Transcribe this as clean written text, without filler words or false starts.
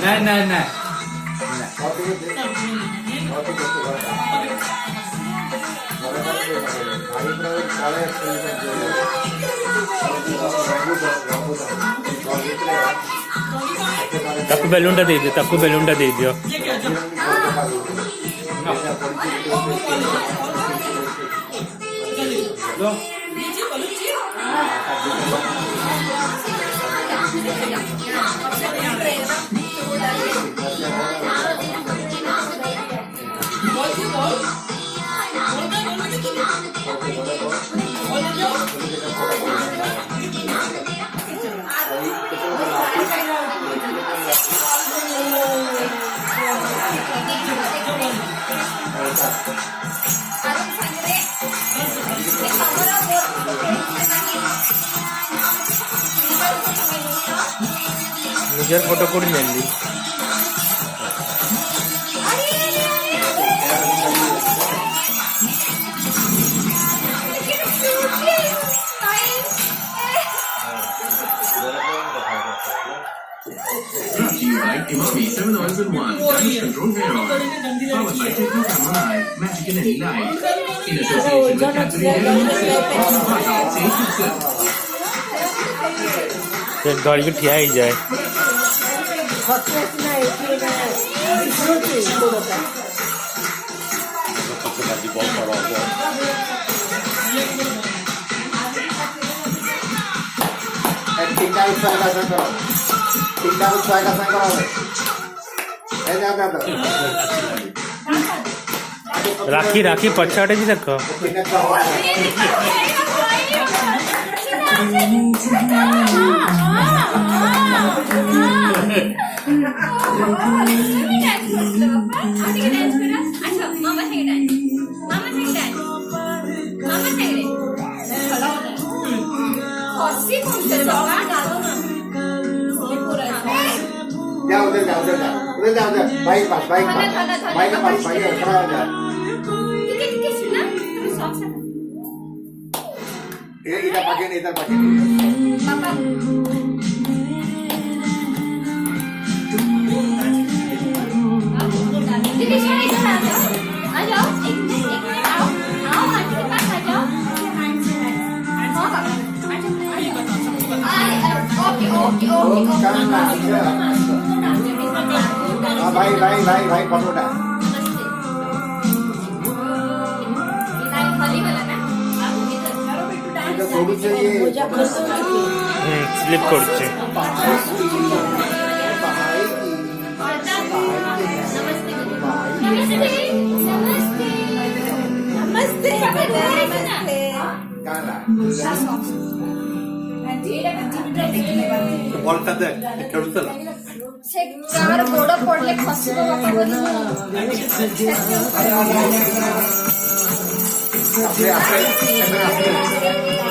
नाही तक्कू बेलूनटा दे दियो, तक्कू बेलूनटा दे दियो। निजर फोटो करून नेली Imami 7 oils in 1 damage control hair oil powered by Techno Camera Eye Magic in any light in association with Cadbury Dairy Milk गाड़ी को ठिया ही जाए राखी राखी पछाड़े जी रख बाइक पास इधर पाके भाई फोटो स्लिप करছে बॉलटा दे खेळूचला से चार गोड पडले खसको बापा बोली आपले